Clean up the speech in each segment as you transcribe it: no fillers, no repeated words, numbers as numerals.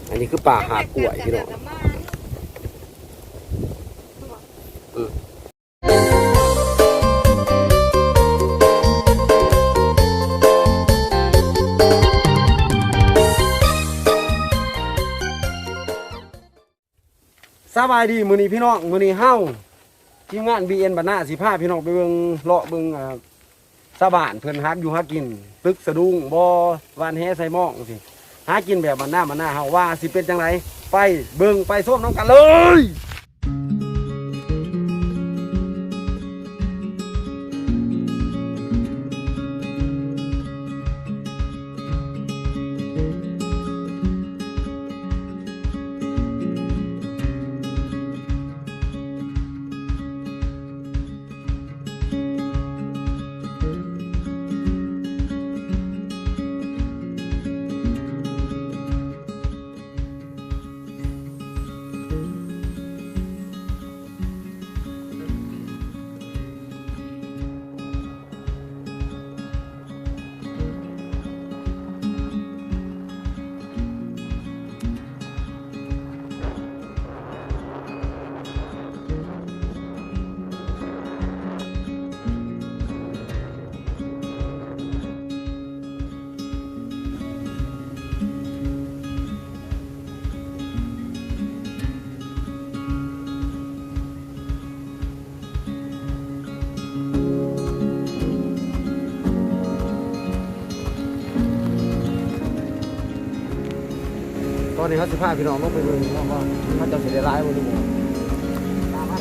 อันนี้คือป่าหาดกล้วยพี่น้องสบายดีมื้อนี้พี่น้องมื้อนี้เฮาทีมงาน BN บ้านนาสิพาพี่น้องไปเบิ่งเลาะเบิ่งชาวบ้านเพิ่นฮักอยู่ฮักกินตึกสะดุ้งบ่วานแฮใส่หม้องสิหากินแบบบ้านนาเฮาว่าสิเป็นจังไดไปเบิ่งไปส้มน้ำกันเลยตอนนี้เขาสิพาพี่น้องลงไปเบิ่งว่าเขาจะเสียร้ายบ่หรือบ่ตามมา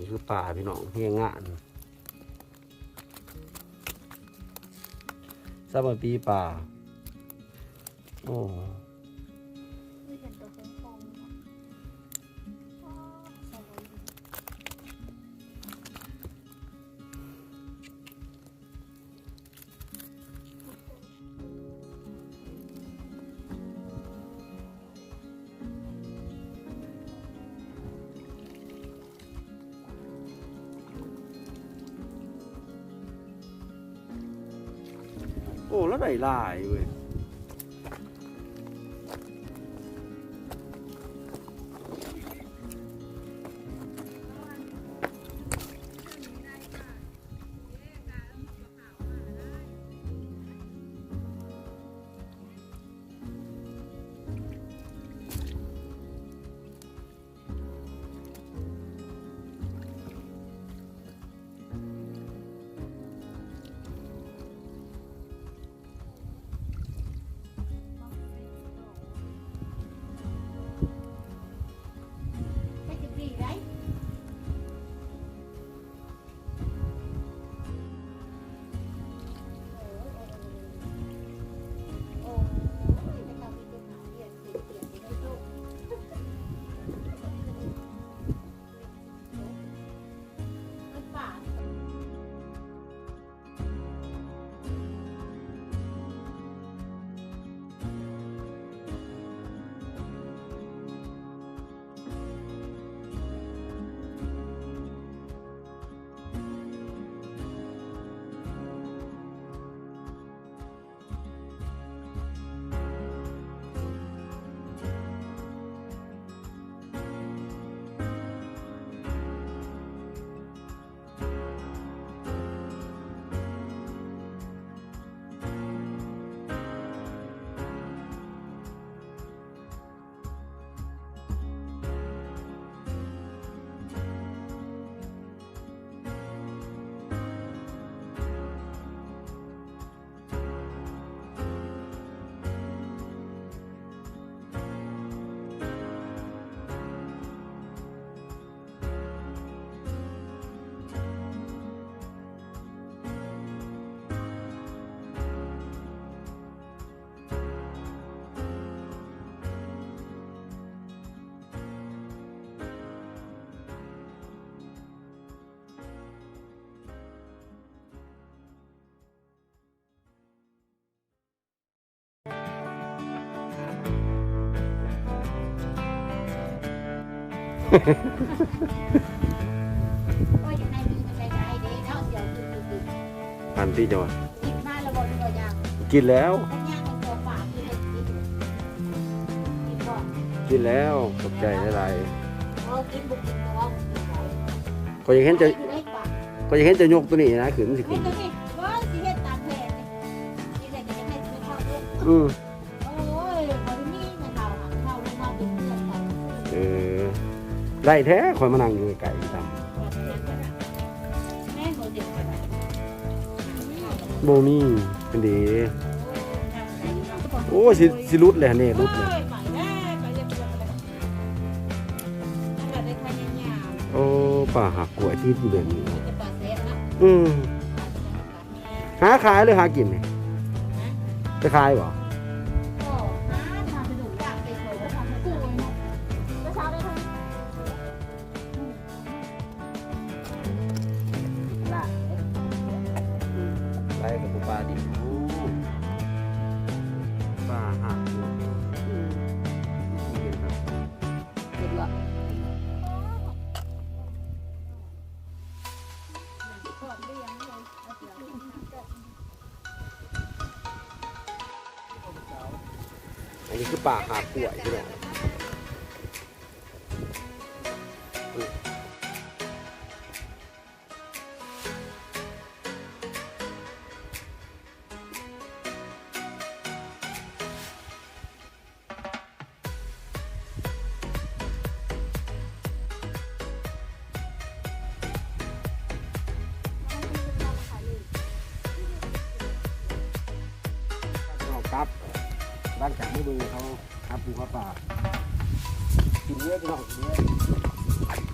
นี่คือป่าพี่น้องเฮียงานสมัยปีป่า โอ้โอ้แล้วได้หลายเว้ยโอ้ยอย่างไรมีอะไรได้เด้เนาะเดี๋ยวคือ พันที่จะว่า กินมาแล้วบ่ตัวอย่าง กินแล้ว ถ้าย่างเป็นตัวปากคือให้กินก่อน กินแล้วตกใจหลาย เอากินบุกกินตัวกินไป ๆก็ยังเห็นจะ ได้ปาก ก็ยังเห็นจะยกตัวนี้นะขึ้นสิ เฮ็ ขึ้ ด น ตัวนี้ว่าสิเฮ็ดตามแผนนี่แหละจะให้ซื้อข้าวเด้ อือ โอ้ยบ่มีเงินเข้าลงมาเป็นเพื่อนกัน เออได้แท้คอยมานั่งอยู่ไกลๆตาม แม่บ่เด็กก็ได้ โบมี่เป็นดีโอ้สิรุดเลยนี่รุดเลย ไปแล้วไปเรียบร้อยแล้วนั่นแหละได้ทานยาว โอ้ป่าหักกล้วยที่เดือนนี้ ๆจะปลาเซ็ตนะ อืมหาขายหรือหากินนี่จะขายบ่ ก็หาทำไปดูอยากไปโชว์ทำให้กูเลยเนาะเมื่อเช้าได้ทำล่ะ ไปกับปลาดิบป่าหักนี่ครับ เดือดร้อน อันนี้คือป่าหักกล้วยใช่ไหมครับหลังจากไม่ดูเขาครับปูเขาป่ากินเยอะจังเลย